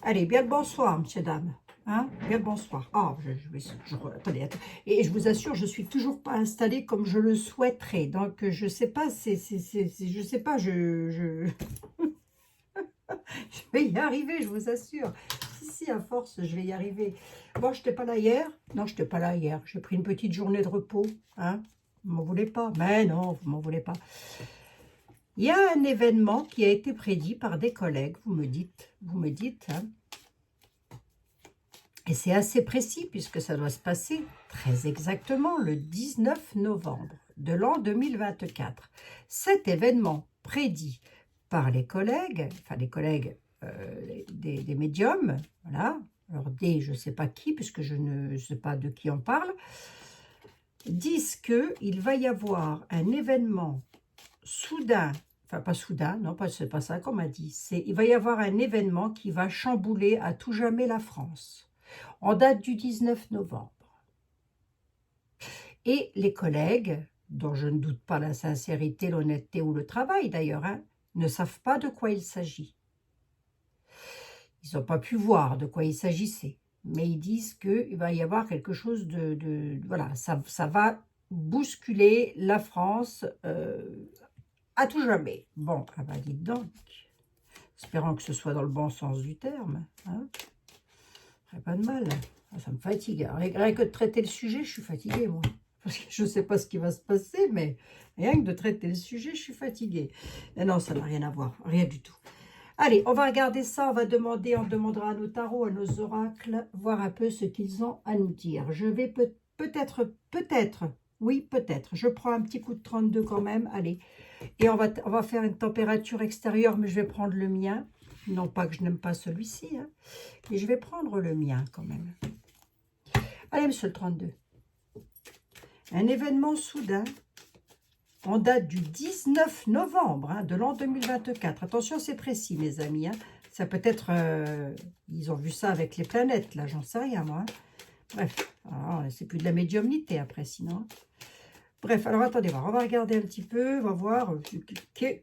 Allez, bien le bonsoir, messieurs, dames. Hein, bien le bonsoir. Ah, attendez, attendez. Et je vous assure, je suis toujours pas installée comme je le souhaiterais. Donc, je sais pas, je sais pas, je vais y arriver, je vous assure. Si, à force, je vais y arriver. Bon, je n'étais pas là hier. Non, je n'étais pas là hier. J'ai pris une petite journée de repos. Hein, vous m'en voulez pas. Mais non, vous m'en voulez pas. Il y a un événement qui a été prédit par des collègues, vous me dites, hein. Et c'est assez précis puisque ça doit se passer très exactement le 19 novembre de l'an 2024. Cet événement prédit par les collègues, enfin les collègues des médiums, voilà, alors je ne sais pas qui, puisque je ne sais pas de qui on parle, disent qu'il va y avoir un événement soudain, enfin pas soudain, non, c'est pas ça qu'on m'a dit, il va y avoir un événement qui va chambouler à tout jamais la France, en date du 19 novembre. Et les collègues, dont je ne doute pas la sincérité, l'honnêteté ou le travail d'ailleurs, hein, ne savent pas de quoi il s'agit. Ils n'ont pas pu voir de quoi il s'agissait, mais ils disent qu'il va y avoir quelque chose voilà, ça va bousculer la France à tout jamais. Bon, ah bah dites donc, espérant que ce soit dans le bon sens du terme, hein, pas de mal. Ça me fatigue. Rien que de traiter le sujet, je suis fatiguée, moi. Parce que je ne sais pas ce qui va se passer, mais rien que de traiter le sujet, je suis fatiguée. Et non, ça n'a rien à voir, rien du tout. Allez, on va regarder ça, on demandera à nos tarots, à nos oracles, voir un peu ce qu'ils ont à nous dire. Je vais peut-être, oui, peut-être, je prends un petit coup de 32 quand même, allez. Et on va faire une température extérieure, mais je vais prendre le mien. Non pas que je n'aime pas celui-ci, hein, mais je vais prendre le mien quand même. Allez, monsieur le 32. Un événement soudain en date du 19 novembre hein, de l'an 2024. Attention, c'est précis, mes amis. Hein. Ça peut être... ils ont vu ça avec les planètes, là, j'en sais rien, moi. Hein. Bref, c'est plus de la médiumnité après, sinon. Bref, alors attendez voir. On va regarder un petit peu, on va voir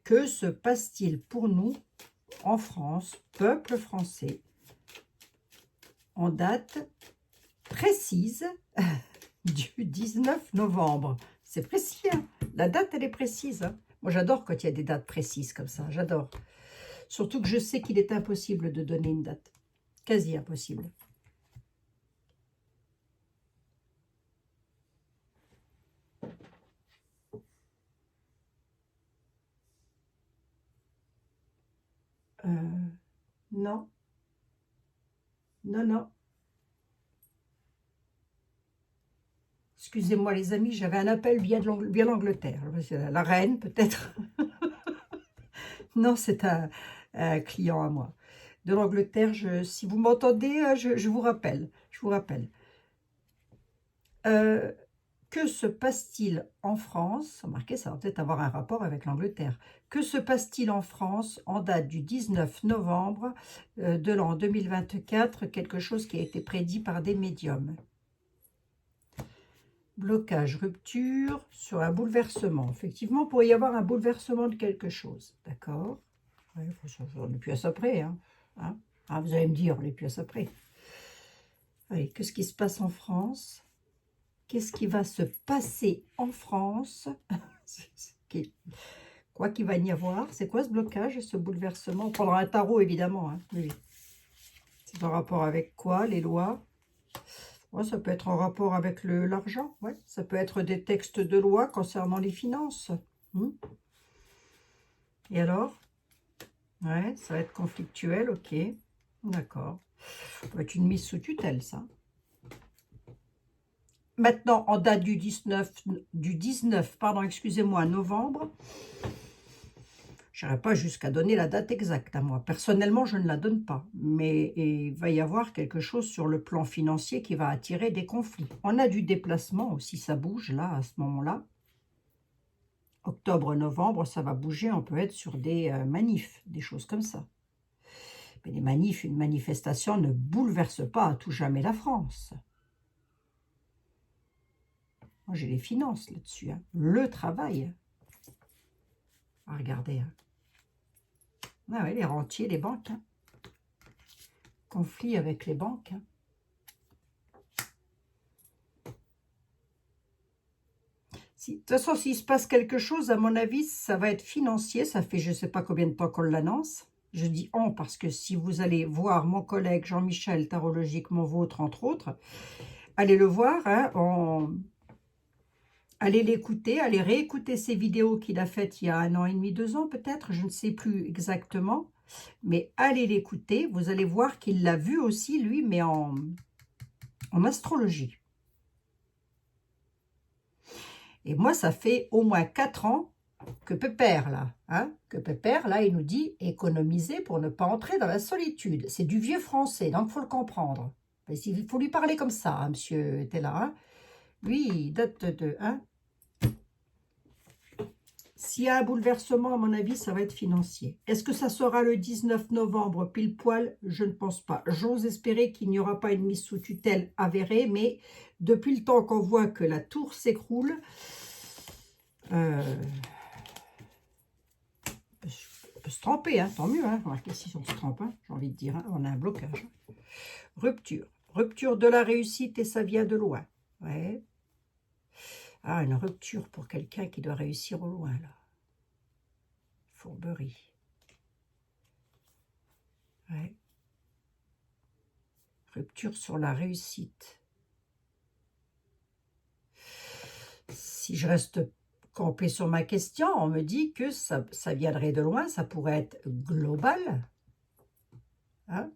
que se passe-t-il pour nous en France, peuple français, en date précise du 19 novembre. C'est précis, hein. La date, elle est précise. Hein. Moi, j'adore quand il y a des dates précises comme ça. J'adore. Surtout que je sais qu'il est impossible de donner une date. Quasi impossible. Non. Non, non. Excusez-moi, les amis, j'avais un appel via l'Angleterre. La reine, peut-être. Non, c'est un client à moi. De l'Angleterre, si vous m'entendez, je vous rappelle. Je vous rappelle. Que se passe-t-il en France? Remarquez, ça va peut-être avoir un rapport avec l'Angleterre. Que se passe-t-il en France en date du 19 novembre de l'an 2024? Quelque chose qui a été prédit par des médiums. Blocage, rupture, sur un bouleversement. Effectivement, il pourrait y avoir un bouleversement de quelque chose. D'accord? Ouais, on n'est plus à ça près. Hein. Ah, vous allez me dire, on n'est plus à ça près. Allez, qu'est-ce qui se passe en France? Qu'est-ce qui va se passer en France? Quoi qu'il va y avoir. C'est quoi ce blocage, ce bouleversement? On prendra un tarot, évidemment. Hein. Oui. C'est en rapport avec quoi? Les lois? Ouais, ça peut être en rapport avec l'argent. Ouais. Ça peut être des textes de loi concernant les finances. Et alors? Ouais, ça va être conflictuel, ok. D'accord. Ça va être une mise sous tutelle, ça. Maintenant, en date du 19, pardon, excusez-moi, novembre, je n'irai pas jusqu'à donner la date exacte à moi. Personnellement, je ne la donne pas. Mais il va y avoir quelque chose sur le plan financier qui va attirer des conflits. On a du déplacement aussi, ça bouge là, à ce moment-là. Octobre, novembre, ça va bouger. On peut être sur des manifs, des choses comme ça. Mais les manifs, une manifestation ne bouleverse pas à tout jamais la France. Moi, j'ai les finances là-dessus. Hein. Le travail. Regardez. Hein. Ah ouais, les rentiers, les banques. Hein. conflit avec les banques. Hein. De toute façon, s'il se passe quelque chose, à mon avis, ça va être financier. Ça fait je ne sais pas combien de temps qu'on l'annonce. Je dis « on » parce que si vous allez voir mon collègue Jean-Michel, Tarologiquement Vôtre, entre autres, allez le voir, hein, allez l'écouter, allez réécouter ses vidéos qu'il a faites il y a 1 an et demi, 2 ans peut-être, je ne sais plus exactement. Mais allez l'écouter, vous allez voir qu'il l'a vu aussi, lui, mais en astrologie. Et moi, ça fait au moins 4 ans que Pépère, là, il nous dit économiser pour ne pas entrer dans la solitude. C'est du vieux français, donc il faut le comprendre. Il faut lui parler comme ça, hein, monsieur était là. Hein. Lui, il date de... Hein. S'il y a un bouleversement, à mon avis, ça va être financier. Est-ce que ça sera le 19 novembre, pile poil? Je ne pense pas. J'ose espérer qu'il n'y aura pas une mise sous tutelle avérée, mais depuis le temps qu'on voit que la tour s'écroule, on peut se tromper, hein, tant mieux. Hein. Remarquez si on se trompe, hein, j'ai envie de dire, hein, on a un blocage. Rupture. Rupture de la réussite et ça vient de loin. Ouais. Ah, une rupture pour quelqu'un qui doit réussir au loin, là. Fourberie. Ouais. Rupture sur la réussite. Si je reste campé sur ma question, on me dit que ça viendrait de loin, ça pourrait être global. Hein?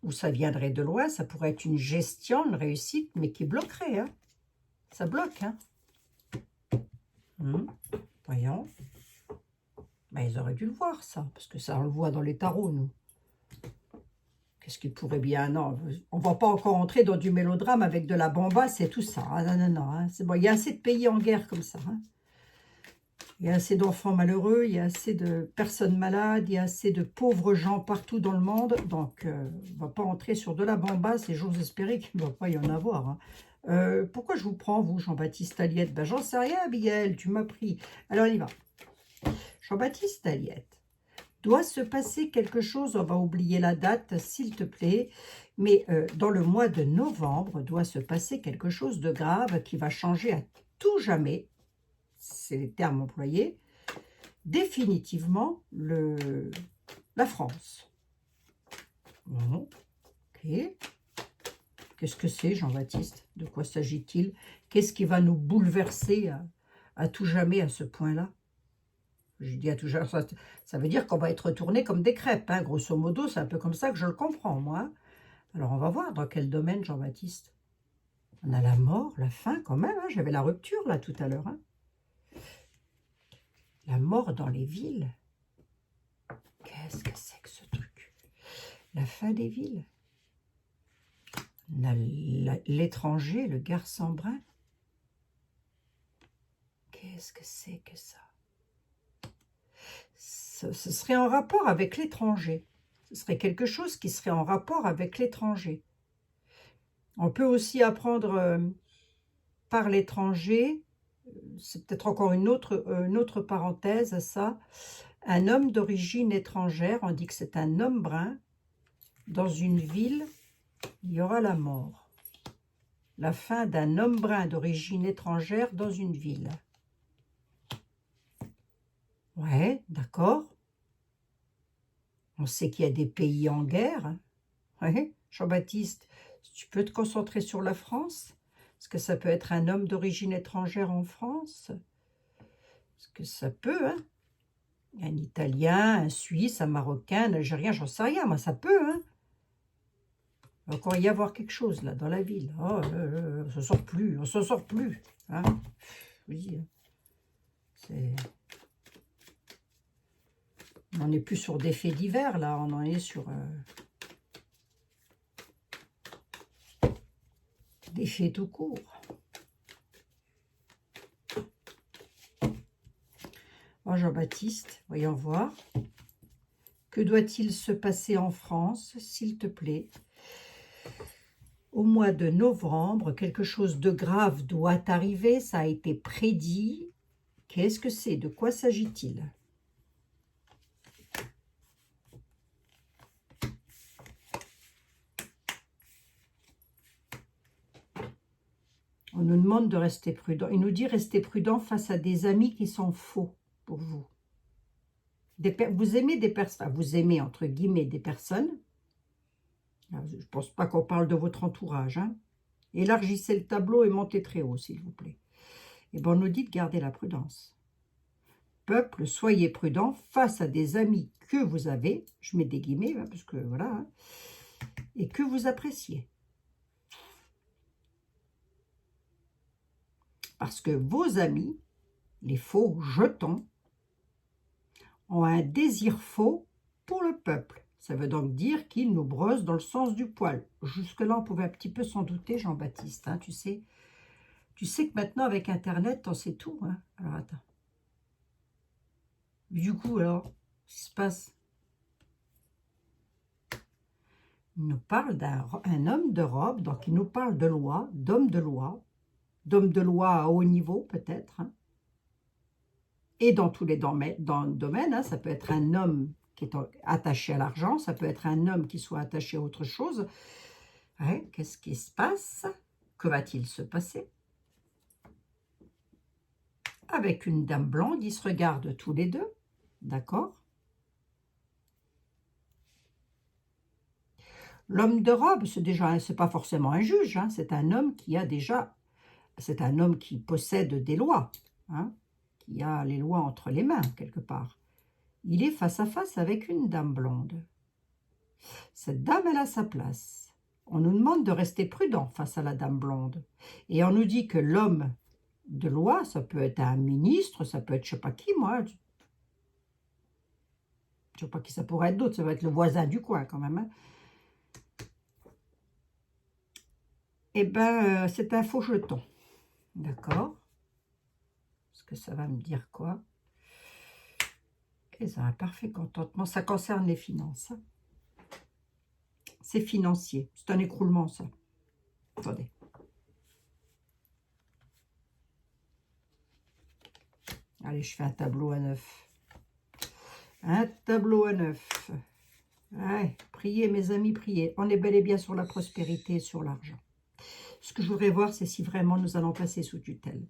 Ou ça viendrait de loin, ça pourrait être une gestion, une réussite, mais qui bloquerait. Hein? Ça bloque. Hein? Voyons. Ben, ils auraient dû le voir, ça, parce que ça, on le voit dans les tarots, nous. Qu'est-ce qui pourrait bien... Non, on ne va pas encore entrer dans du mélodrame avec de la bombasse et tout ça. Ah, non, non, non. Hein. C'est bon, il y a assez de pays en guerre comme ça. Hein. Il y a assez d'enfants malheureux, il y a assez de personnes malades, il y a assez de pauvres gens partout dans le monde. Donc, on ne va pas entrer sur de la bombasse et j'ose espérer qu'il ne va pas y en avoir. Hein. Pourquoi je vous prends, vous, Jean-Baptiste Aliette? Ben, j'en sais rien, Abigail, tu m'as pris. Alors, on y va. Jean-Baptiste Aliette. Doit se passer quelque chose, on va oublier la date, s'il te plaît, mais dans le mois de novembre, doit se passer quelque chose de grave qui va changer à tout jamais, c'est les termes employés, définitivement la France. Bon, ok. Qu'est-ce que c'est, Jean-Baptiste? De quoi s'agit-il? Qu'est-ce qui va nous bouleverser à tout jamais à ce point-là? Je dis à tout jamais, ça veut dire qu'on va être retourné comme des crêpes. Hein. Grosso modo, c'est un peu comme ça que je le comprends, moi. Alors, on va voir dans quel domaine, Jean-Baptiste. On a la mort, la fin, quand même. Hein. J'avais la rupture, là, tout à l'heure. Hein. La mort dans les villes. Qu'est-ce que c'est que ce truc? La fin des villes. On a l'étranger, le garçon brun. Qu'est-ce que c'est que ça? Ce serait en rapport avec l'étranger. Ce serait quelque chose qui serait en rapport avec l'étranger. On peut aussi apprendre par l'étranger, c'est peut-être encore une autre parenthèse à ça, un homme d'origine étrangère, on dit que c'est un homme brun, dans une ville, il y aura la mort. La fin d'un homme brun d'origine étrangère dans une ville. Ouais, d'accord. On sait qu'il y a des pays en guerre. Hein. Ouais, Jean-Baptiste, tu peux te concentrer sur la France? Est-ce que ça peut être un homme d'origine étrangère en France? Est-ce que ça peut, hein? Un Italien, un Suisse, un Marocain, un Algérien, j'en sais rien, moi ça peut, hein? Il va encore y avoir quelque chose là dans la ville. Oh, on s'en sort plus, on s'en sort plus. Hein? Oui, c'est... On n'en est plus sur des faits divers, là, on en est sur des faits tout court. Oh, Jean-Baptiste, voyons voir. Que doit-il se passer en France, s'il te plaît? Au mois de novembre, quelque chose de grave doit arriver, ça a été prédit. Qu'est-ce que c'est? De quoi s'agit-il? On nous demande de rester prudent. Il nous dit rester prudent face à des amis qui sont faux pour vous. Vous aimez des personnes, vous aimez entre guillemets des personnes. Je ne pense pas qu'on parle de votre entourage. Hein. Élargissez le tableau et montez très haut, s'il vous plaît. Et bien, on nous dit de garder la prudence. Peuple, soyez prudent face à des amis que vous avez, je mets des guillemets, hein, parce que voilà, hein, et que vous appréciez. Parce que vos amis, les faux jetons, ont un désir faux pour le peuple. Ça veut donc dire qu'ils nous brossent dans le sens du poil. Jusque-là, on pouvait un petit peu s'en douter, Jean-Baptiste, hein, tu sais. Tu sais que maintenant, avec Internet, on sait tout. Hein. Alors, attends. Du coup, alors, qu'est-ce qui se passe? Il nous parle d'un homme de robe, donc il nous parle de loi, d'homme de loi à haut niveau, peut-être. Hein. Et dans tous les domaines, hein, ça peut être un homme qui est attaché à l'argent, ça peut être un homme qui soit attaché à autre chose. Ouais, qu'est-ce qui se passe? Que va-t-il se passer? Avec une dame blonde, ils se regardent tous les deux, d'accord? L'homme de robe, c'est pas forcément un juge, hein, c'est un homme qui a déjà, c'est un homme qui possède des lois, hein, qui a les lois entre les mains, quelque part. Il est face à face avec une dame blonde. Cette dame, elle a sa place. On nous demande de rester prudent face à la dame blonde. Et on nous dit que l'homme de loi, ça peut être un ministre, ça peut être je sais pas qui, moi. Je sais pas qui ça pourrait être d'autre, ça va être le voisin du coin quand même. Hein. Eh bien, c'est un faux jeton. D'accord. Est-ce que ça va me dire quoi? Et ça a un parfait contentement. Ça concerne les finances. Hein. C'est financier. C'est un écroulement, ça. Attendez. Allez, je fais un tableau à 9. Un tableau à 9. Ouais, priez, mes amis, priez. On est bel et bien sur la prospérité et sur l'argent. Ce que je voudrais voir, c'est si vraiment nous allons passer sous tutelle.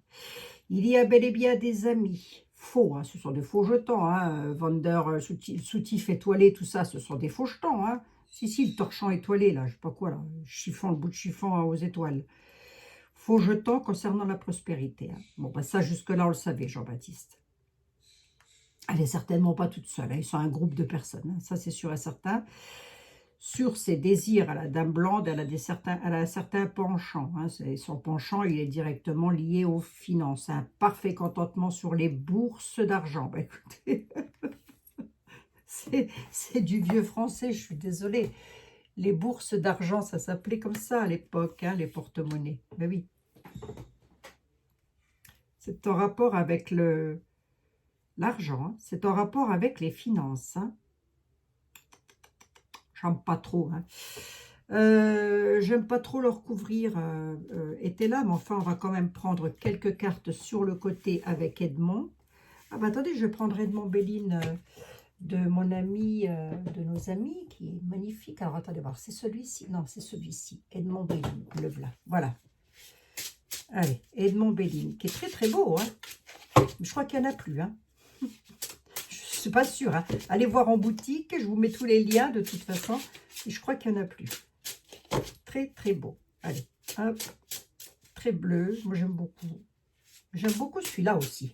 Il y a bel et bien des amis faux, hein, ce sont des faux jetons, hein, vendeurs soutifs étoilés, tout ça, ce sont des faux jetons. Hein. Si, le torchon étoilé, là, je sais pas quoi, là, chiffon, le bout de chiffon aux étoiles. Faux jetons concernant la prospérité. Hein. Bon, ben ça, jusque-là, on le savait, Jean-Baptiste. Elle n'est certainement pas toute seule, hein, ils sont un groupe de personnes, hein, ça c'est sûr et certain. Sur ses désirs à la dame blonde, elle a un certain penchant. Hein, son penchant, il est directement lié aux finances. Un parfait contentement sur les bourses d'argent. Ben, écoutez, c'est du vieux français, je suis désolée. Les bourses d'argent, ça s'appelait comme ça à l'époque, hein, les porte-monnaies. Ben oui. C'est en rapport avec l'argent, hein, c'est en rapport avec les finances. Hein. J'aime pas trop. Hein. J'aime pas trop le recouvrir était là, mais enfin, on va quand même prendre quelques cartes sur le côté avec Edmond. Ah bah attendez, je vais prendre Edmond Belline de mon ami, de nos amis, qui est magnifique. Alors attendez voir, c'est celui-ci? Non, c'est celui-ci. Edmond Belline, le voilà. Allez, Edmond Belline, qui est très très beau. Hein. Je crois qu'il n'y en a plus. Hein. Je suis pas sûre. Hein. Allez voir en boutique, je vous mets tous les liens de toute façon. Et je crois qu'il n'y en a plus. Très très beau. Allez, hop. Très bleu. Moi j'aime beaucoup. J'aime beaucoup celui-là aussi.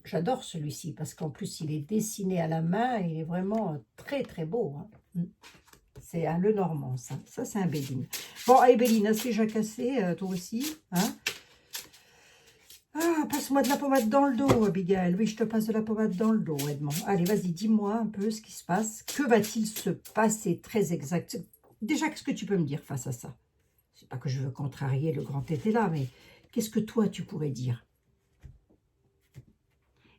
J'adore celui-ci parce qu'en plus il est dessiné à la main et il est vraiment très très beau. Hein. C'est un Lenormand ça. Ça c'est un Béline. Bon, allez Béline, assez jacassé, toi aussi. Hein. Ah, passe-moi de la pommade dans le dos, Abigail. Oui, je te passe de la pommade dans le dos, Edmond. Allez, vas-y, dis-moi un peu ce qui se passe. Que va-t-il se passer très exact? Déjà, qu'est-ce que tu peux me dire face à ça? C'est pas que je veux contrarier le grand tété là, mais qu'est-ce que toi, tu pourrais dire?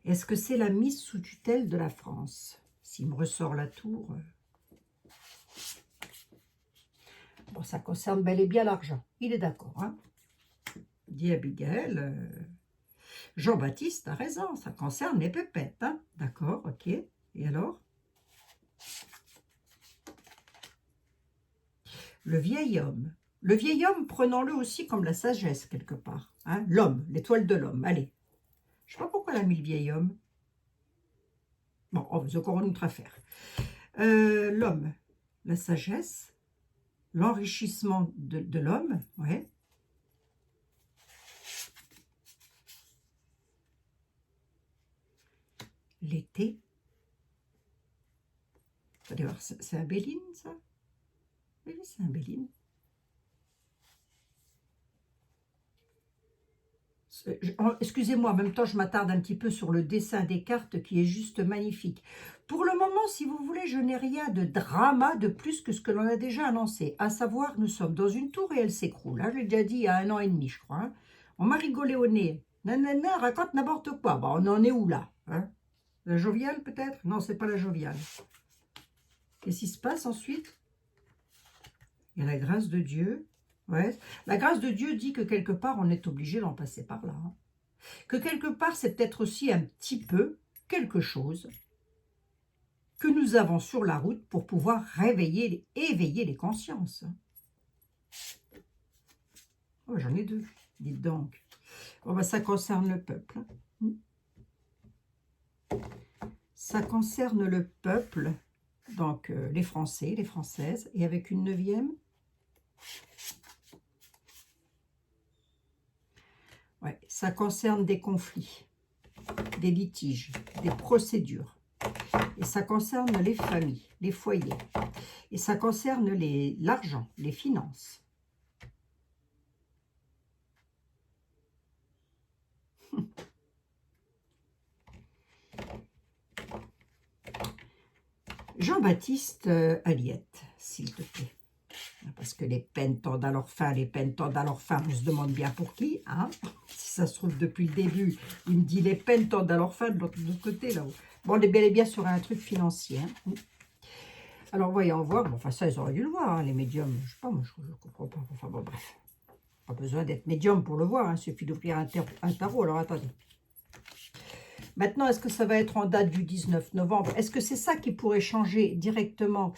Est-ce que c'est la mise sous tutelle de la France? S'il me ressort la tour... Bon, ça concerne bel et bien l'argent. Il est d'accord, hein? Dit Abigail... Jean-Baptiste a raison, ça concerne les pépettes. Hein? D'accord, ok. Et alors? Le vieil homme. Le vieil homme, prenons-le aussi comme la sagesse, quelque part. Hein. L'homme, l'étoile de l'homme. Allez. Je ne sais pas pourquoi elle a mis le vieil homme. Bon, c'est encore une autre affaire. L'homme, la sagesse, l'enrichissement de l'homme, ouais. L'été. Allez voir, c'est un Béline, ça? Oui, c'est un Béline. Excusez-moi, en même temps, je m'attarde un petit peu sur le dessin des cartes qui est juste magnifique. Pour le moment, si vous voulez, je n'ai rien de drama de plus que ce que l'on a déjà annoncé. À savoir, nous sommes dans une tour et elle s'écroule. Hein, je l'ai déjà dit il y a 1 an et demi, je crois. Hein. On m'a rigolé au nez. Nanana, raconte n'importe quoi. Bah, on en est où là hein? La joviale peut-être? Non, c'est pas la joviale. Qu'est-ce qui se passe ensuite? Il y a la grâce de Dieu. Ouais. La grâce de Dieu dit que quelque part, on est obligé d'en passer par là. Hein. Que quelque part, c'est peut-être aussi un petit peu quelque chose que nous avons sur la route pour pouvoir éveiller les consciences. Oh, j'en ai 2, dites donc. Oh, bah, ça concerne le peuple. Ça concerne le peuple, donc les Français, les Françaises, et avec une 9e. Ouais, ça concerne des conflits, des litiges, des procédures. Et ça concerne les familles, les foyers. Et ça concerne l'argent, les finances. Jean-Baptiste Aliette, s'il te plaît. Parce que les peines tendent à leur fin, les peines tendent à leur fin, on se demande bien pour qui. Hein si ça se trouve, depuis le début, il me dit les peines tendent à leur fin de l'autre côté, là-haut. Bon, on est bel et bien sur un truc financier. Hein. Alors, voyons voir. Bon, enfin, ça, ils auraient dû le voir, hein, les médiums. Je sais pas, moi, je comprends pas. Enfin, bon, bref. Pas besoin d'être médium pour le voir. Hein. Il suffit d'ouvrir un tarot. Alors, attendez. Maintenant, est-ce que ça va être en date du 19 novembre? Est-ce que c'est ça qui pourrait changer directement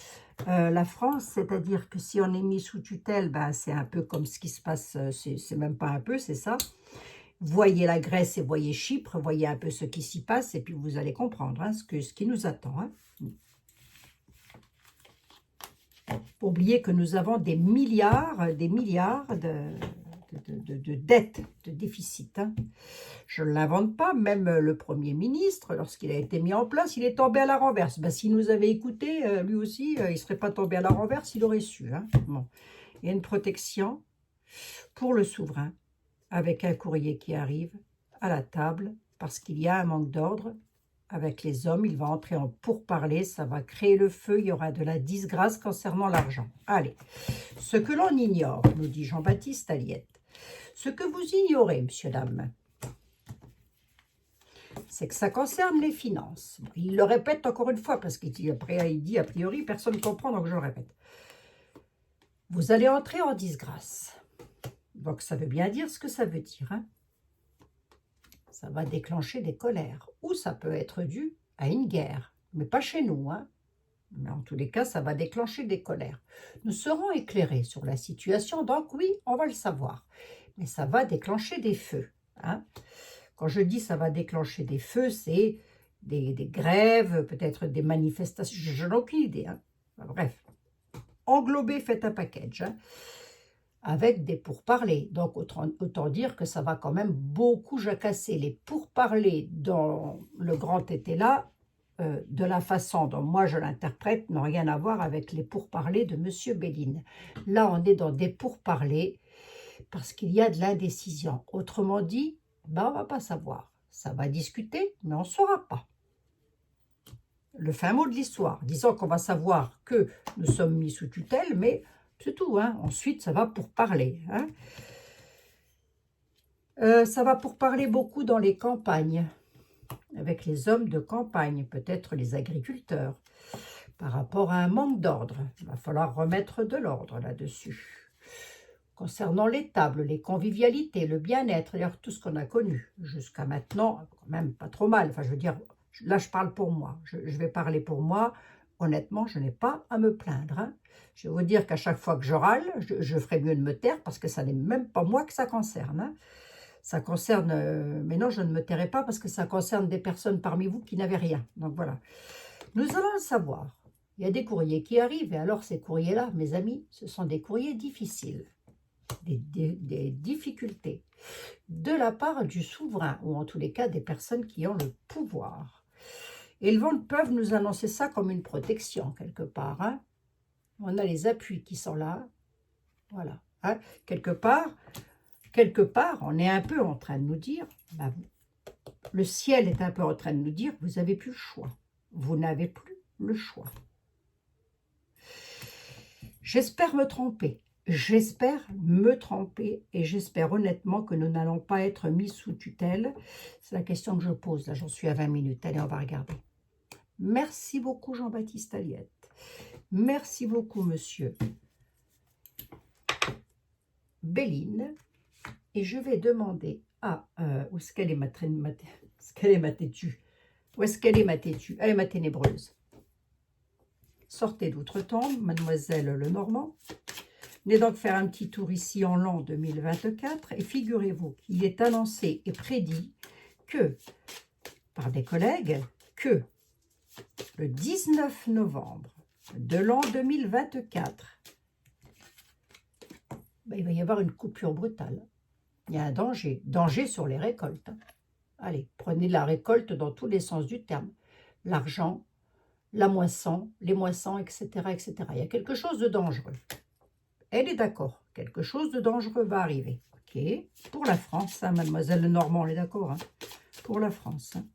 la France? C'est-à-dire que si on est mis sous tutelle, ben, c'est un peu comme ce qui se passe, c'est même pas un peu, c'est ça. Voyez la Grèce et voyez Chypre, voyez un peu ce qui s'y passe, et puis vous allez comprendre hein, ce qui nous attend. Hein. Faut oublier que nous avons des milliards de dettes, de déficit. Hein. Je ne l'invente pas, même le Premier ministre, lorsqu'il a été mis en place, il est tombé à la renverse. Ben, s'il nous avait écouté, lui aussi, il ne serait pas tombé à la renverse, il aurait su. Hein. Bon. Il y a une protection pour le souverain, avec un courrier qui arrive à la table, parce qu'il y a un manque d'ordre avec les hommes, il va entrer en pourparlers, ça va créer le feu, il y aura de la disgrâce concernant l'argent. Allez, ce que l'on ignore, nous dit Jean-Baptiste Aliette, ce que vous ignorez, monsieur, dame, c'est que ça concerne les finances. Bon, il le répète encore une fois, parce qu'il dit a priori, personne ne comprend, donc je le répète. Vous allez entrer en disgrâce. Donc ça veut bien dire ce que ça veut dire. Hein. Ça va déclencher des colères. Ou ça peut être dû à une guerre. Mais pas chez nous. Hein. Mais en tous les cas, ça va déclencher des colères. Nous serons éclairés sur la situation. Donc oui, on va le savoir. Mais ça va déclencher des feux. Hein. Quand je dis ça va déclencher des feux, c'est des grèves, peut-être des manifestations. Je n'ai aucune idée. Hein. Enfin, bref. Englobé, faites un package. Hein. Avec des pourparlers. Donc, autant dire que ça va quand même beaucoup jacasser. Les pourparlers dans le grand été là, de la façon dont moi je l'interprète, n'ont rien à voir avec les pourparlers de M. Béline. Là, on est dans des pourparlers parce qu'il y a de l'indécision. Autrement dit, ben, on ne va pas savoir. Ça va discuter, mais on ne saura pas. Le fin mot de l'histoire. Disons qu'on va savoir que nous sommes mis sous tutelle, mais c'est tout. Hein. Ensuite, ça va pour parler. Hein. Ça va pour parler beaucoup dans les campagnes, avec les hommes de campagne, peut-être les agriculteurs, par rapport à un manque d'ordre. Il va falloir remettre de l'ordre là-dessus. Concernant les tables, les convivialités, le bien-être, d'ailleurs tout ce qu'on a connu jusqu'à maintenant, quand même pas trop mal. Enfin, je veux dire, là je parle pour moi. Je vais parler pour moi. honnêtement, je n'ai pas à me plaindre. Hein. Je vais vous dire qu'à chaque fois que je râle, je ferais mieux de me taire parce que ça n'est même pas moi que ça concerne. Hein. Ça concerne, mais non, je ne me tairai pas parce que ça concerne des personnes parmi vous qui n'avaient rien. Donc voilà. Nous allons le savoir. Il y a des courriers qui arrivent et alors ces courriers-là, mes amis, ce sont des courriers difficiles, des difficultés de la part du souverain ou en tous les cas des personnes qui ont le pouvoir. Et ils peuvent nous annoncer ça comme une protection quelque part. Hein. On a les appuis qui sont là. Voilà. Hein. Quelque part, on est un peu en train de nous dire, ben, le ciel est un peu en train de nous dire, vous n'avez plus le choix. Vous n'avez plus le choix. J'espère me tromper. J'espère me tromper et j'espère honnêtement que nous n'allons pas être mis sous tutelle. C'est la question que je pose. Là, j'en suis à 20 minutes. Allez, on va regarder. Merci beaucoup, Jean-Baptiste Aliette. Merci beaucoup, monsieur Béline. Et je vais demander à... où est-ce qu'elle est ma têtue? Où est-ce qu'elle est ma têtue? Elle est ma ténébreuse. Sortez d'outre-tombe, mademoiselle Lenormand. Venez donc faire un petit tour ici en l'an 2024 et figurez-vous qu'il est annoncé et prédit que, par des collègues, que le 19 novembre de l'an 2024, ben, il va y avoir une coupure brutale. Il y a un danger, danger sur les récoltes. Hein. Allez, prenez la récolte dans tous les sens du terme. L'argent, la moisson, les moissons, etc., etc. Il y a quelque chose de dangereux. Elle est d'accord. Quelque chose de dangereux va arriver. Ok. Pour la France, hein, mademoiselle Lenormand, elle est d'accord. Hein, pour la France. Hein.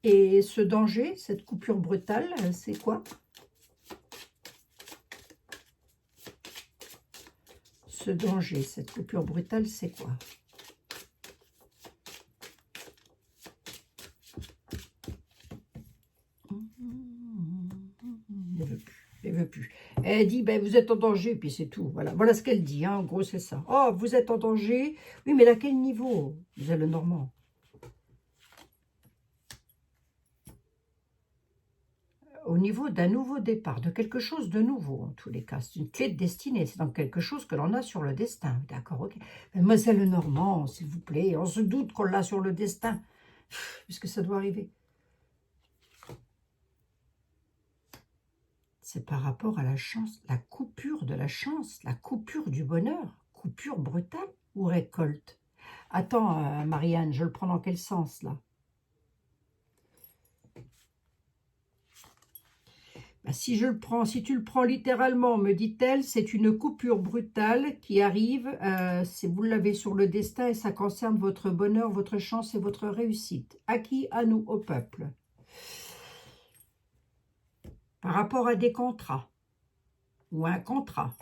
Et ce danger, cette coupure brutale, c'est quoi? Ce danger, cette coupure brutale, c'est quoi? Elle veut plus. Elle dit, ben, vous êtes en danger, puis c'est tout. Voilà, voilà ce qu'elle dit, hein. En gros, c'est ça. Oh, vous êtes en danger. Oui, mais à quel niveau? Vous êtes le Normand. Au niveau d'un nouveau départ, de quelque chose de nouveau, en tous les cas. C'est une clé de destinée. C'est donc quelque chose que l'on a sur le destin. D'accord, ok. Mademoiselle Lenormand, s'il vous plaît, on se doute qu'on l'a sur le destin. Puisque ça doit arriver. C'est par rapport à la chance, la coupure de la chance, la coupure du bonheur, coupure brutale ou récolte? Attends, Marianne, je le prends dans quel sens, là? Ben, si tu le prends littéralement, me dit-elle, c'est une coupure brutale qui arrive, vous l'avez sur le destin et ça concerne votre bonheur, votre chance et votre réussite. À qui? À nous, au peuple. Par rapport à des contrats ou un contrat.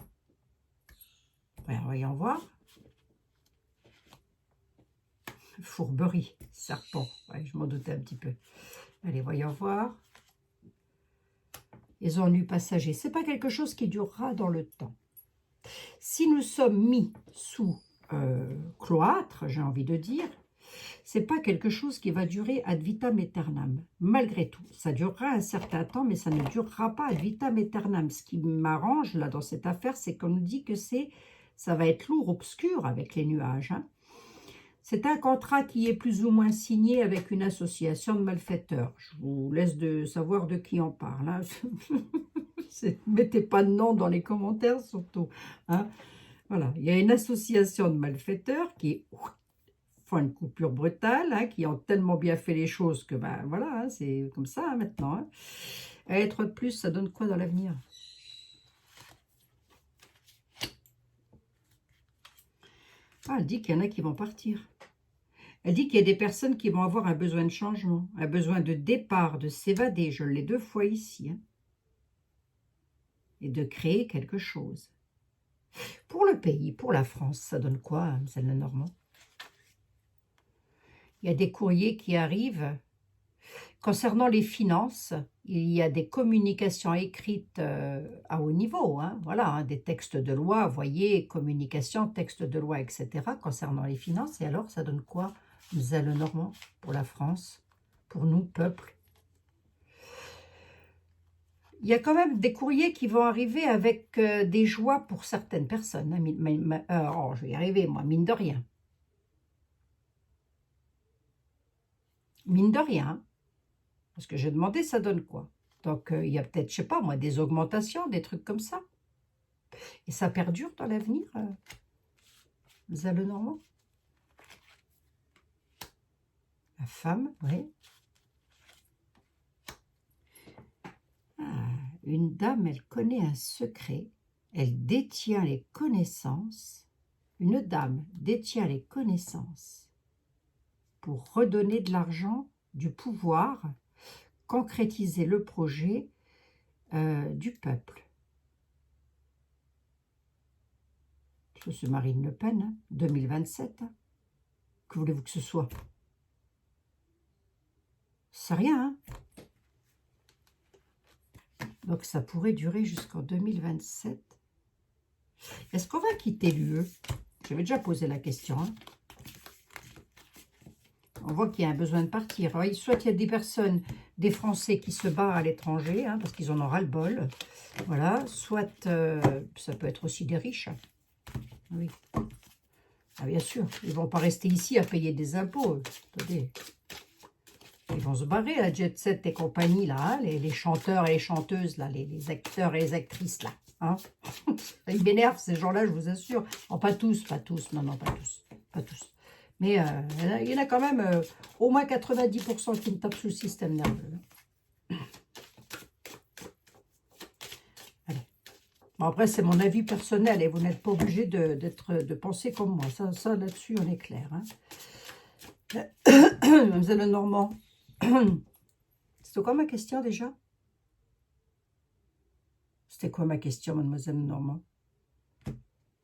Ben, voyons voir. Fourberie, serpent. Ouais, je m'en doutais un petit peu. Allez, voyons voir. Les ennuis passagers. Ce n'est pas quelque chose qui durera dans le temps. Si nous sommes mis sous cloître, j'ai envie de dire, ce n'est pas quelque chose qui va durer ad vitam aeternam. Malgré tout, ça durera un certain temps, mais ça ne durera pas ad vitam aeternam. Ce qui m'arrange là dans cette affaire, c'est qu'on nous dit que ça va être lourd, obscur avec les nuages. Hein. C'est un contrat qui est plus ou moins signé avec une association de malfaiteurs. Je vous laisse savoir de qui on parle. Hein. Mettez pas de nom dans les commentaires surtout. Hein. Voilà, il y a une association de malfaiteurs qui font une coupure brutale, hein, qui ont tellement bien fait les choses que ben voilà, hein, c'est comme ça hein, maintenant. Hein. Être de plus, ça donne quoi dans l'avenir? Ah, elle dit qu'il y en a qui vont partir. Elle dit qu'il y a des personnes qui vont avoir un besoin de changement, un besoin de départ, de s'évader. Je l'ai 2 fois ici. Hein. Et de créer quelque chose. Pour le pays, pour la France, ça donne quoi, M. Lenormand? Il y a des courriers qui arrivent. Concernant les finances, il y a des communications écrites à haut niveau. Hein, voilà, hein, des textes de loi, vous voyez, communication, textes de loi, etc. concernant les finances. Et alors, ça donne quoi, M. Lenormand, pour la France, pour nous, peuple? Il y a quand même des courriers qui vont arriver avec des joies pour certaines personnes. Hein, oh, je vais y arriver, moi, mine de rien. Mine de rien. Hein, parce que j'ai demandé, ça donne quoi? Donc, il y a peut-être, je sais pas moi, des augmentations, des trucs comme ça. Et ça perdure dans l'avenir, Lenormand. La femme, oui. Ah, une dame, elle connaît un secret. Elle détient les connaissances. Une dame détient les connaissances pour redonner de l'argent, du pouvoir, concrétiser le projet du peuple. Ça, c'est Marine Le Pen, hein, 2027. Hein. Que voulez-vous que ce soit? C'est rien, hein. Donc ça pourrait durer jusqu'en 2027. Est-ce qu'on va quitter l'UE? J'avais déjà posé la question. Hein. On voit qu'il y a un besoin de partir. Alors, soit il y a des personnes, des Français qui se barrent à l'étranger, hein, parce qu'ils en ont ras-le-bol. Voilà. Soit ça peut être aussi des riches. Oui. Ah, bien sûr, ils ne vont pas rester ici à payer des impôts. Attendez. Ils vont se barrer, la Jet Set et compagnie, là, hein, les chanteurs et les chanteuses, là, les acteurs et les actrices, là. Hein. Ils m'énervent, ces gens-là, je vous assure. Oh, pas tous, non, non, pas tous. Pas tous. Mais il y en a quand même au moins 90% qui me tapent sous le système nerveux. Allez. Bon, après, c'est mon avis personnel et vous n'êtes pas obligé de penser comme moi. Ça là-dessus, on est clair. Hein. Mademoiselle Lenormand, c'était quoi ma question déjà? C'était quoi ma question, mademoiselle Lenormand? Je ne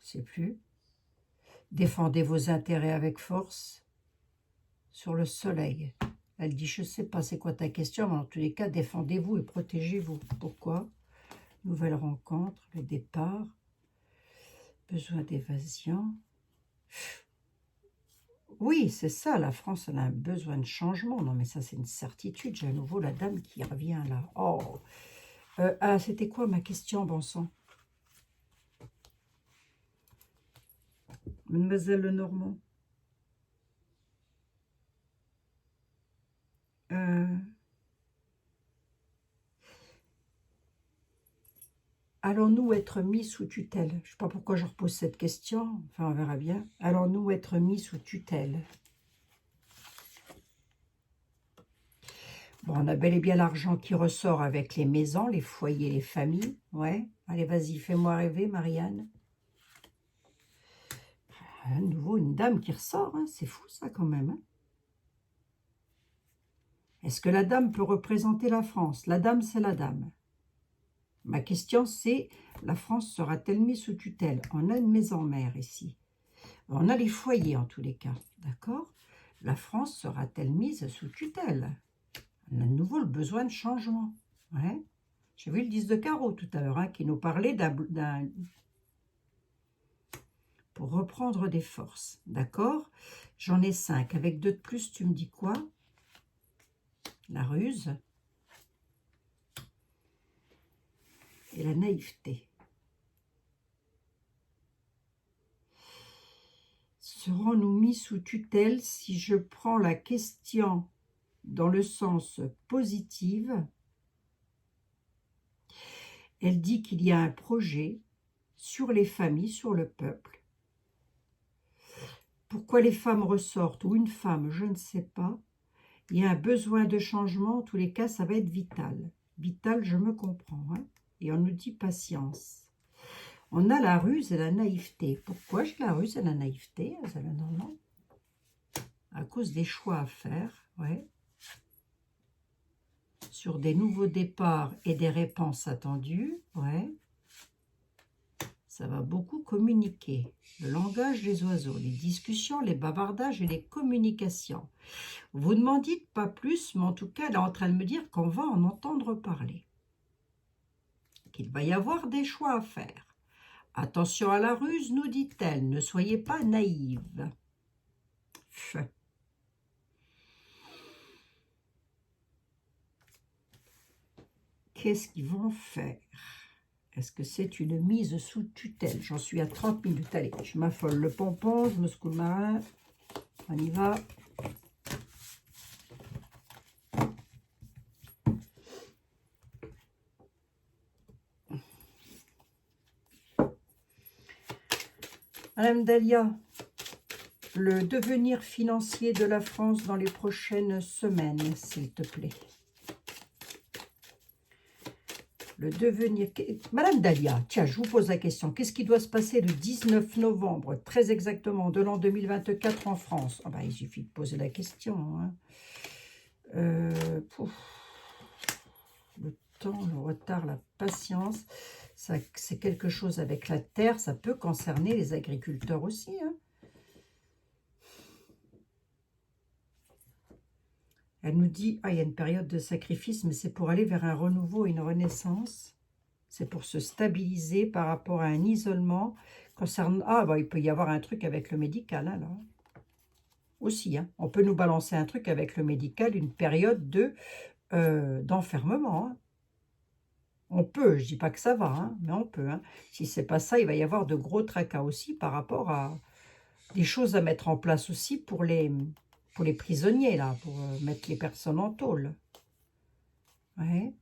sais plus. Défendez vos intérêts avec force sur le soleil. Elle dit, je ne sais pas c'est quoi ta question, mais en tous les cas, défendez-vous et protégez-vous. Pourquoi? Nouvelle rencontre, le départ, besoin d'évasion. Oui, c'est ça, la France, elle a un besoin de changement. Non, mais ça, c'est une certitude. J'ai à nouveau la dame qui revient là. Oh, ah, c'était quoi ma question, bon sang? Mademoiselle Lenormand. Allons-nous être mis sous tutelle? Je ne sais pas pourquoi je repose cette question. Enfin, on verra bien. Allons-nous être mis sous tutelle? Bon, on a bel et bien l'argent qui ressort avec les maisons, les foyers, les familles. Ouais. Allez, vas-y, fais-moi rêver, Marianne. À nouveau, une dame qui ressort. Hein. C'est fou, ça, quand même. Hein. Est-ce que la dame peut représenter la France? La dame, c'est la dame. Ma question, c'est, la France sera-t-elle mise sous tutelle? On a une maison mère ici. On a les foyers, en tous les cas. D'accord? La France sera-t-elle mise sous tutelle? On a de nouveau le besoin de changement. Ouais. J'ai vu le 10 de carreau tout à l'heure, hein, qui nous parlait d'un... Pour reprendre des forces. D'accord? J'en ai 5. Avec 2 de plus, tu me dis quoi? La ruse. Et la naïveté. Serons-nous mis sous tutelle si je prends la question dans le sens positif? Elle dit qu'il y a un projet sur les familles, sur le peuple. Pourquoi les femmes ressortent, ou une femme, je ne sais pas. Il y a un besoin de changement, en tous les cas, ça va être vital. Vital, je me comprends. Hein, et on nous dit patience. On a la ruse et la naïveté. Pourquoi j'ai la ruse et la naïveté? Non. À cause des choix à faire, ouais. Sur des nouveaux départs et des réponses attendues, ouais. Ça va beaucoup communiquer. Le langage des oiseaux, les discussions, les bavardages et les communications. Vous ne m'en dites pas plus, mais en tout cas, elle est en train de me dire qu'on va en entendre parler. Qu'il va y avoir des choix à faire. Attention à la ruse, nous dit-elle, ne soyez pas naïve. Ok. qu'est-ce qu'ils vont faire? Est-ce que c'est une mise sous tutelle? J'en suis à 30 minutes. Allez, je m'affole le pompon, je me secoue le marin. On y va. Madame Dahlia, le devenir financier de la France dans les prochaines semaines, s'il te plaît. Le devenir... Madame Dahlia, tiens, je vous pose la question. Qu'est-ce qui doit se passer le 19 novembre, très exactement, de l'an 2024 en France? Ah ben, il suffit de poser la question. Hein. Le temps, le retard, la patience, c'est quelque chose avec la terre. Ça peut concerner les agriculteurs aussi. Hein. Elle nous dit, ah, il y a une période de sacrifice, mais c'est pour aller vers un renouveau et une renaissance. C'est pour se stabiliser par rapport à un isolement. Concernant, ah, bah, il peut y avoir un truc avec le médical, hein, là. Aussi, hein. On peut nous balancer un truc avec le médical, une période d'enfermement. Hein. On peut, je ne dis pas que ça va, hein, mais on peut. Hein. Si ce n'est pas ça, il va y avoir de gros tracas aussi par rapport à des choses à mettre en place aussi pour les prisonniers, là, pour mettre les personnes en tôle. Ouais.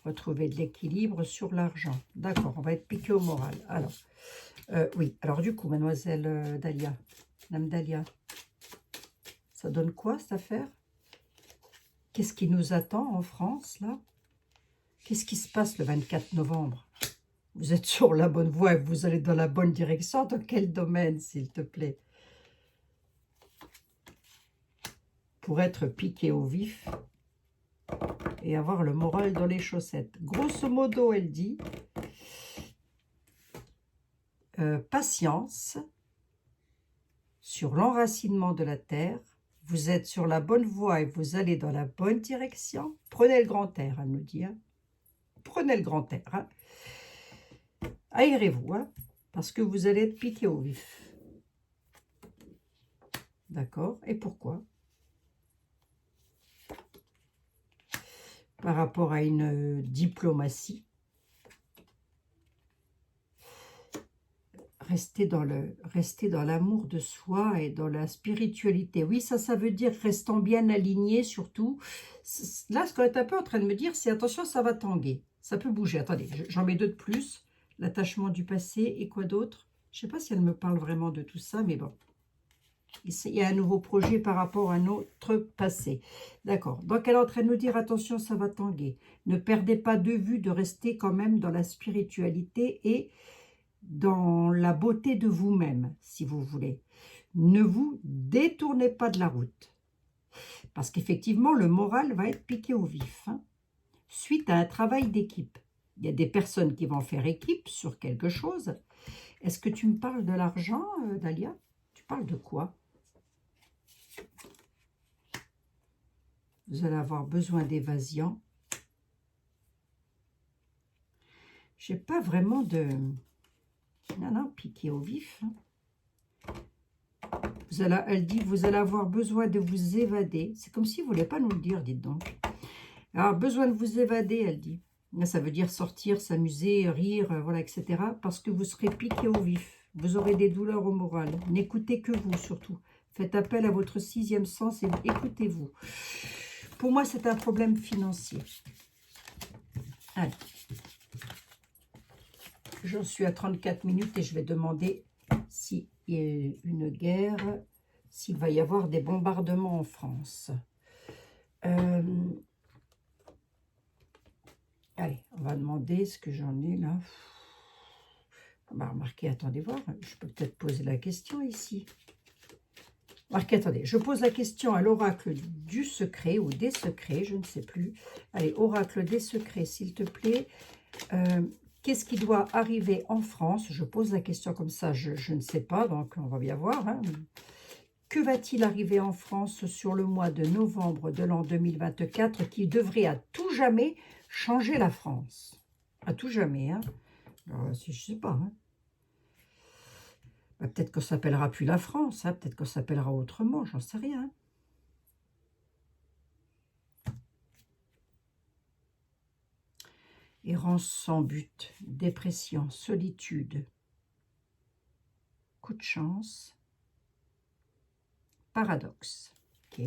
Retrouver de l'équilibre sur l'argent. D'accord, on va être piqué au moral. Alors, oui, alors du coup, mademoiselle Dahlia, Madame Dahlia, ça donne quoi cette affaire? Qu'est-ce qui nous attend en France, là? Qu'est-ce qui se passe le 24 novembre? Vous êtes sur la bonne voie et vous allez dans la bonne direction. Dans quel domaine, s'il te plaît? Pour être piqué au vif et avoir le moral dans les chaussettes. Grosso modo, elle dit, patience sur l'enracinement de la terre. Vous êtes sur la bonne voie et vous allez dans la bonne direction. Prenez le grand air, elle nous dit. Hein. Prenez le grand air. Hein. Aérez-vous, hein, parce que vous allez être piqué au vif. D'accord? Et pourquoi? Par rapport à une diplomatie. Rester dans l'amour de soi et dans la spiritualité. Oui, ça veut dire restant bien aligné surtout. Là, ce qu'on est un peu en train de me dire, c'est attention, ça va tanguer. Ça peut bouger. Attendez, j'en mets deux de plus. L'attachement du passé et quoi d'autre? Je ne sais pas si elle me parle vraiment de tout ça, mais bon. Il y a un nouveau projet par rapport à notre passé. D'accord. Donc, elle est en train de nous dire, attention, ça va tanguer. Ne perdez pas de vue de rester quand même dans la spiritualité et dans la beauté de vous-même, si vous voulez. Ne vous détournez pas de la route. Parce qu'effectivement, le moral va être piqué au vif. Hein, suite à un travail d'équipe. Il y a des personnes qui vont faire équipe sur quelque chose. Est-ce que tu me parles de l'argent, Dahlia? Tu parles de quoi? Vous allez avoir besoin d'évasion. Je n'ai pas vraiment de... Non, piqué au vif. Elle dit, vous allez avoir besoin de vous évader. C'est comme si vous ne voulez pas nous le dire, dites donc. Alors, besoin de vous évader, elle dit. Là, ça veut dire sortir, s'amuser, rire, voilà, etc. Parce que vous serez piqué au vif. Vous aurez des douleurs au moral. N'écoutez que vous, surtout. Faites appel à votre sixième sens et écoutez-vous. Pour moi, c'est un problème financier. Allez. J'en suis à 34 minutes et je vais demander s'il y a une guerre, s'il va y avoir des bombardements en France. Allez, on va demander ce que j'en ai là. On va remarquer, attendez voir, je peux peut-être poser la question ici. Marquez, attendez, je pose la question à l'oracle du secret ou des secrets, je ne sais plus. Allez, oracle des secrets, s'il te plaît. Qu'est-ce qui doit arriver en France? Je pose la question comme ça, je ne sais pas, donc on va bien voir. Hein. Que va-t-il arriver en France sur le mois de novembre de l'an 2024 qui devrait à tout jamais changer la France? À tout jamais, hein. Alors, je ne sais pas. Hein. Bah, peut-être qu'on ne s'appellera plus la France, hein. Peut-être qu'on s'appellera autrement, j'en sais rien. Errance sans but, dépression, solitude, coup de chance, paradoxe. Ok.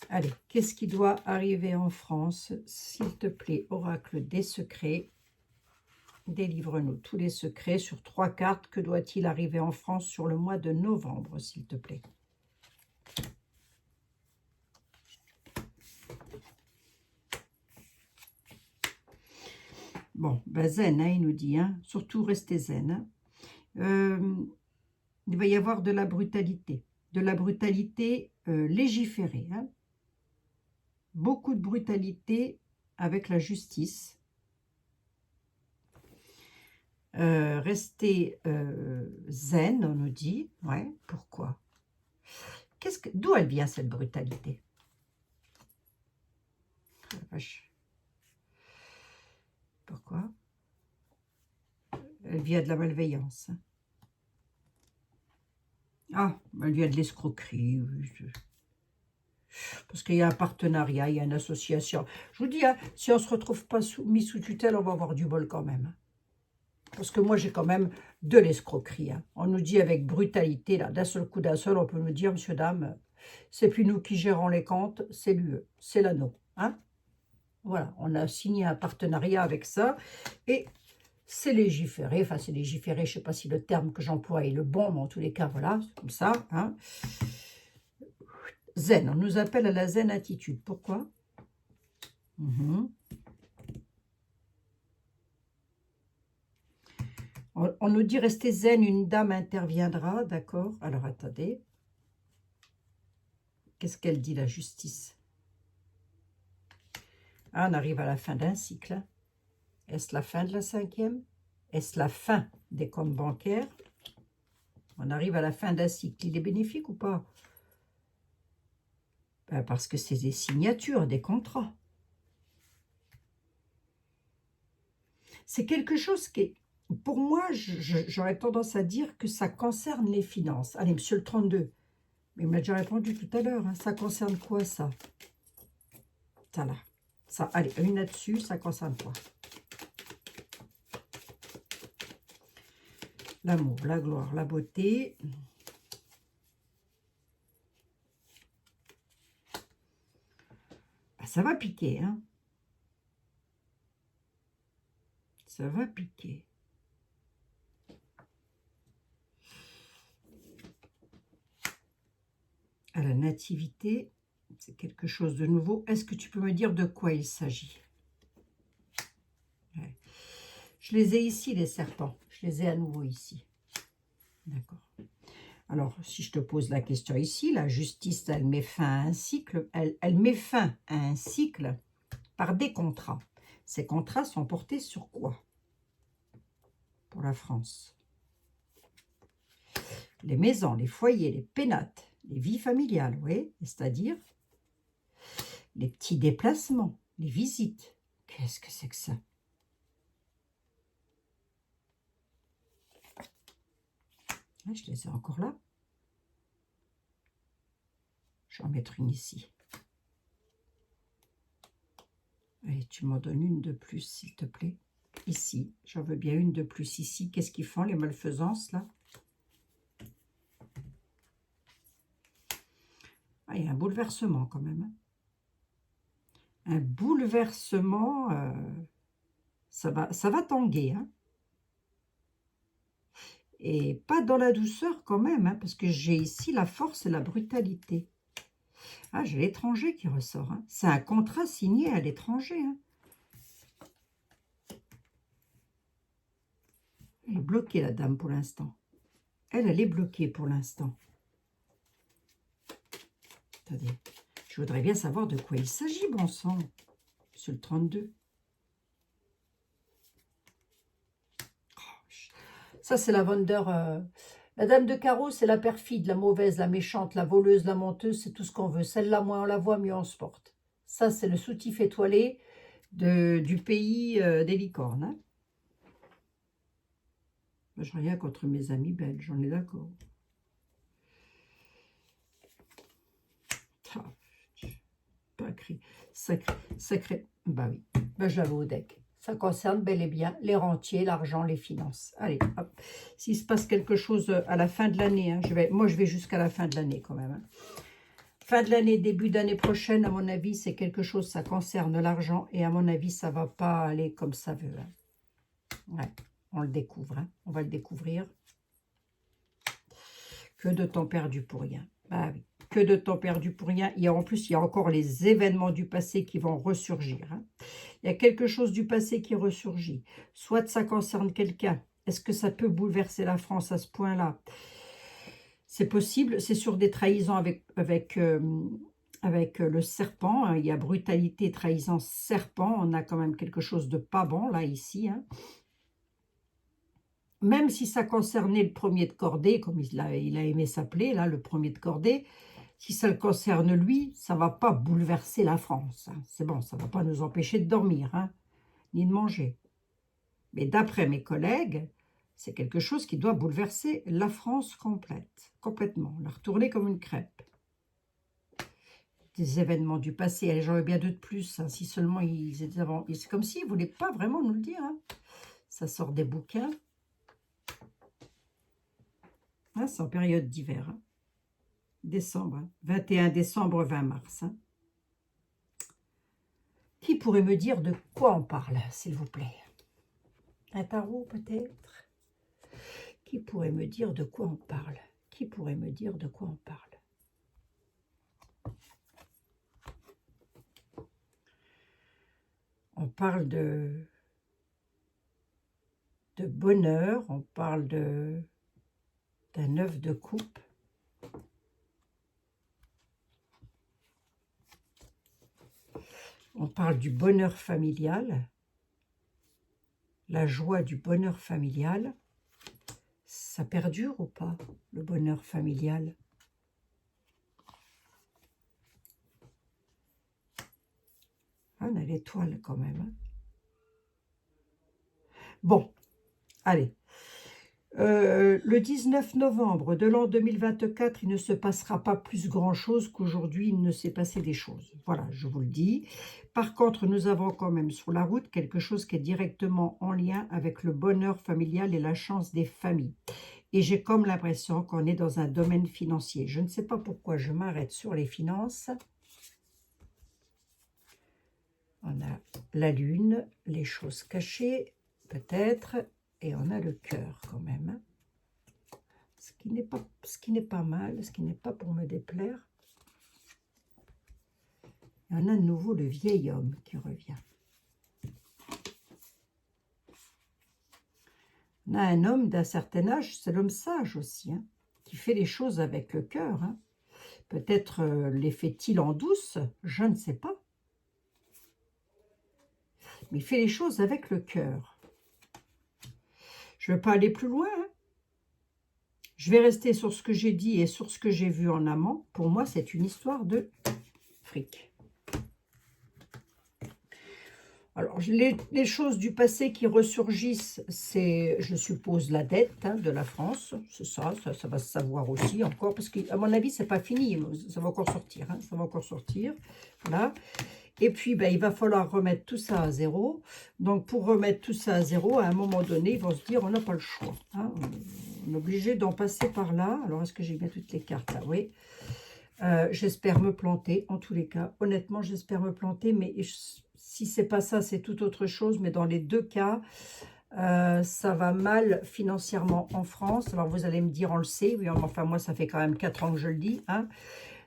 Allez, qu'est-ce qui doit arriver en France? S'il te plaît, oracle des secrets, délivre-nous tous les secrets sur 3 cartes. Que doit-il arriver en France sur le mois de novembre, s'il te plaît? Bon, ben zen, hein, il nous dit, hein, surtout restez zen. Hein. Il va y avoir de la brutalité légiférée. Hein. Beaucoup de brutalité avec la justice. Restez zen, on nous dit. Ouais, pourquoi? D'où elle vient cette brutalité? Oh, la vache. Pourquoi? Elle vient de la malveillance. Ah, elle vient de l'escroquerie. Parce qu'il y a un partenariat, il y a une association. Je vous dis, hein, si on ne se retrouve pas mis sous tutelle, on va avoir du bol quand même. Parce que moi, j'ai quand même de l'escroquerie. Hein. On nous dit avec brutalité, là, d'un seul coup, on peut nous dire, monsieur, dame, c'est plus nous qui gérons les comptes, c'est l'UE, c'est l'anneau. Hein. Voilà, on a signé un partenariat avec ça. Et c'est légiféré, enfin c'est légiféré, je ne sais pas si le terme que j'emploie est le bon, mais en tous les cas, voilà, c'est comme ça. Hein. Zen, on nous appelle à la zen attitude. Pourquoi? On nous dit rester zen, une dame interviendra, d'accord? Alors attendez. Qu'est-ce qu'elle dit, la justice? Ah, on arrive à la fin d'un cycle. Est-ce la fin de la 5e? Est-ce la fin des comptes bancaires? On arrive à la fin d'un cycle. Il est bénéfique ou pas? Ben, parce que c'est des signatures, des contrats. C'est quelque chose qui est... Pour moi, j'aurais tendance à dire que ça concerne les finances. Allez, monsieur le 32. Mais il m'a déjà répondu tout à l'heure. Hein. Ça concerne quoi, ça? Ça, là. Ça, allez, une là-dessus, ça concerne quoi? L'amour, la gloire, la beauté. Ben, ça va piquer, hein? Ça va piquer. À la nativité, c'est quelque chose de nouveau. Est-ce que tu peux me dire de quoi il s'agit? Ouais. Je les ai ici, les serpents. Je les ai à nouveau ici. D'accord. Alors, si je te pose la question ici, la justice, elle met fin à un cycle. Elle met fin à un cycle par des contrats. Ces contrats sont portés sur quoi? Pour la France. Les maisons, les foyers, les pénates, les vies familiales, oui, c'est-à-dire les petits déplacements, les visites. Qu'est-ce que c'est que ça? Ah, je les ai encore là. Je vais en mettre une ici. Allez, tu m'en donnes une de plus, s'il te plaît. Ici, j'en veux bien une de plus ici. Qu'est-ce qu'ils font, les malfaisances, là? Ah, il y a un bouleversement, quand même. Hein. Un bouleversement, ça va tanguer, hein. Et pas dans la douceur, quand même, hein, parce que j'ai ici la force et la brutalité. Ah, j'ai l'étranger qui ressort. Hein. C'est un contrat signé à l'étranger. Hein. Elle est bloquée, la dame, pour l'instant. Elle est bloquée pour l'instant. Attendez, je voudrais bien savoir de quoi il s'agit, bon sang. Monsieur le 32. Ça, c'est la vendeur. La dame de carreau, c'est la perfide, la mauvaise, la méchante, la voleuse, la menteuse, c'est tout ce qu'on veut. Celle-là, moins on la voit, mieux on se porte. Ça, c'est le soutif étoilé du pays des licornes. Hein. Je n'ai rien contre mes amis belges, on est d'accord. Sacré. Bah oui, bah, je l'avais au deck. Ça concerne bel et bien les rentiers, l'argent, les finances. Allez, hop. S'il se passe quelque chose à la fin de l'année, hein, moi je vais jusqu'à la fin de l'année quand même. Hein. Fin de l'année, début d'année prochaine, à mon avis, c'est quelque chose, ça concerne l'argent. Et à mon avis, ça va pas aller comme ça veut. Hein. Ouais, on le découvre. Hein. On va le découvrir. Que de temps perdu pour rien. Bah oui, que de temps perdu pour rien. En plus, il y a encore les événements du passé qui vont ressurgir. Hein. Il y a quelque chose du passé qui ressurgit. Soit ça concerne quelqu'un. Est-ce que ça peut bouleverser la France à ce point-là? C'est possible. C'est sur des trahisons avec le serpent. Hein. Il y a brutalité, trahison, serpent. On a quand même quelque chose de pas bon là, ici. Hein. Même si ça concernait le premier de cordée, comme il a aimé s'appeler, là, le premier de cordée, si ça le concerne lui, ça ne va pas bouleverser la France. Hein. C'est bon, ça ne va pas nous empêcher de dormir, hein, ni de manger. Mais d'après mes collègues, c'est quelque chose qui doit bouleverser la France complètement, la retourner comme une crêpe. Des événements du passé, j'en veux bien deux de plus, hein, si seulement ils étaient avant. C'est comme s'ils ne voulaient pas vraiment nous le dire. Hein. Ça sort des bouquins. Ah, c'est en période d'hiver. Hein. Décembre. Hein. 21 décembre, 20 mars. Hein. Qui pourrait me dire de quoi on parle, s'il vous plaît? Un tarot, peut-être? Qui pourrait me dire de quoi on parle? Qui pourrait me dire de quoi on parle? On parle de bonheur, on parle d'un œuf de coupe. On parle du bonheur familial, la joie du bonheur familial. Ça perdure ou pas, le bonheur familial? Ah, on a l'étoile quand même. Hein. Bon, allez. Le 19 novembre de l'an 2024, il ne se passera pas plus grand-chose qu'aujourd'hui, il ne s'est passé des choses. Voilà, je vous le dis. Par contre, nous avons quand même sur la route quelque chose qui est directement en lien avec le bonheur familial et la chance des familles. Et j'ai comme l'impression qu'on est dans un domaine financier. Je ne sais pas pourquoi je m'arrête sur les finances. On a la lune, les choses cachées, peut-être, et on a le cœur quand même. Ce qui n'est pas mal, ce qui n'est pas pour me déplaire. Et on a de nouveau le vieil homme qui revient. On a un homme d'un certain âge, c'est l'homme sage aussi, hein, qui fait les choses avec le cœur. Hein. Peut-être les fait-il en douce, je ne sais pas. Mais il fait les choses avec le cœur. Je ne vais pas aller plus loin. Hein. Je vais rester sur ce que j'ai dit et sur ce que j'ai vu en amont. Pour moi, c'est une histoire de fric. Alors, les choses du passé qui ressurgissent, c'est, je suppose, la dette hein, de la France. C'est ça va se savoir aussi encore. Parce qu'à mon avis, c'est pas fini. Ça va encore sortir. Hein, ça va encore sortir. Voilà. Et puis, ben, il va falloir remettre tout ça à zéro. Donc, pour remettre tout ça à zéro, à un moment donné, ils vont se dire, on n'a pas le choix. Hein. On est obligé d'en passer par là. Alors, est-ce que j'ai bien toutes les cartes là? Oui. J'espère me planter, en tous les cas. Honnêtement, j'espère me planter, mais si c'est pas ça, c'est tout autre chose. Mais dans les deux cas, ça va mal financièrement en France. Alors, vous allez me dire, on le sait. Oui, enfin, moi, ça fait quand même 4 ans que je le dis. Hein.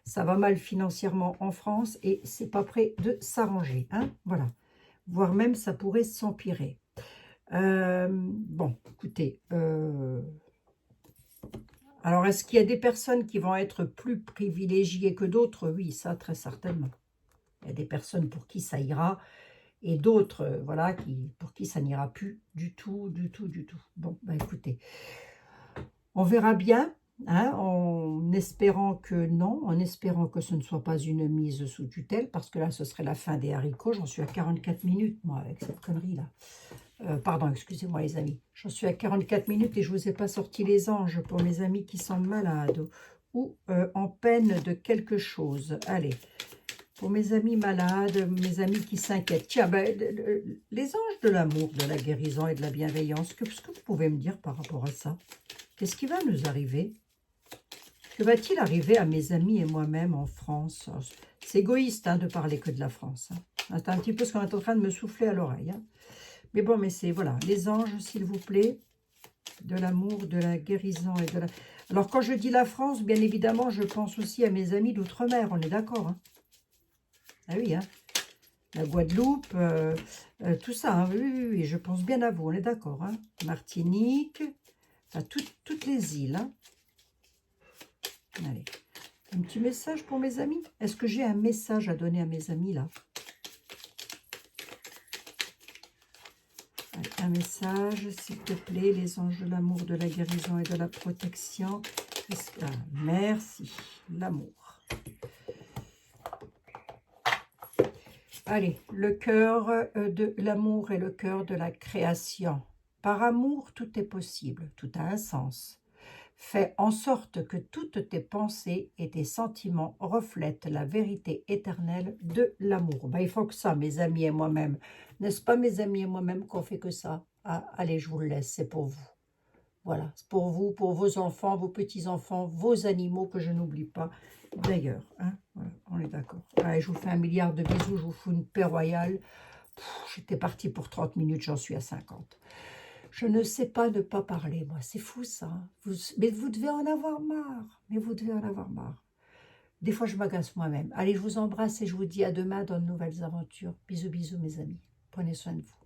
Ça va mal financièrement en France et c'est pas prêt de s'arranger. Hein. Voilà. Voire même, ça pourrait s'empirer. Bon, écoutez... Alors, est-ce qu'il y a des personnes qui vont être plus privilégiées que d'autres? Oui, ça, très certainement. Il y a des personnes pour qui ça ira et d'autres, voilà, pour qui ça n'ira plus du tout, du tout, du tout. Bon, bah écoutez, on verra bien, hein, en espérant que non, en espérant que ce ne soit pas une mise sous tutelle, parce que là, ce serait la fin des haricots. J'en suis à 44 minutes, moi, avec cette connerie-là. Pardon, excusez-moi les amis. J'en suis à 44 minutes et je ne vous ai pas sorti les anges pour mes amis qui sont malades ou en peine de quelque chose. Allez, Pour mes amis malades, mes amis qui s'inquiètent. Tiens, ben, les anges de l'amour, de la guérison et de la bienveillance, qu'est-ce que vous pouvez me dire par rapport à ça? Qu'est-ce qui va nous arriver? Que va-t-il arriver à mes amis et moi-même en France? C'est égoïste hein, de parler que de la France. Hein. C'est un petit peu ce qu'on est en train de me souffler à l'oreille. Hein. Mais bon, mais c'est, voilà, les anges, s'il vous plaît, de l'amour, de la guérison et de la... Alors, quand je dis la France, bien évidemment, je pense aussi à mes amis d'outre-mer, on est d'accord. Hein. Ah oui, hein. La Guadeloupe, tout ça, hein. Oui, oui, oui, je pense bien à vous, on est d'accord. Hein. Martinique, enfin, toutes les îles. Hein. Allez, un petit message pour mes amis. Est-ce que j'ai un message à donner à mes amis, là? Allez, un message, s'il te plaît, les anges de l'amour, de la guérison et de la protection. Ah, merci, l'amour. Allez, le cœur de l'amour et le cœur de la création. Par amour, tout est possible, tout a un sens. Fais en sorte que toutes tes pensées et tes sentiments reflètent la vérité éternelle de l'amour. Ben, il faut que ça, mes amis et moi-même. N'est-ce pas, mes amis et moi-même, qu'on fait que ça? Ah, allez, je vous le laisse, c'est pour vous. Voilà, c'est pour vous, pour vos enfants, vos petits-enfants, vos animaux que je n'oublie pas. D'ailleurs, hein, voilà, on est d'accord. Allez, je vous fais un milliard de bisous, je vous fous une paix royale. J'étais partie pour 30 minutes, j'en suis à 50. Je ne sais pas ne pas parler, moi. C'est fou, ça. Mais vous devez en avoir marre. Mais vous devez en avoir marre. Des fois, je m'agace moi-même. Allez, je vous embrasse et je vous dis à demain dans de nouvelles aventures. Bisous, bisous, mes amis. Prenez soin de vous.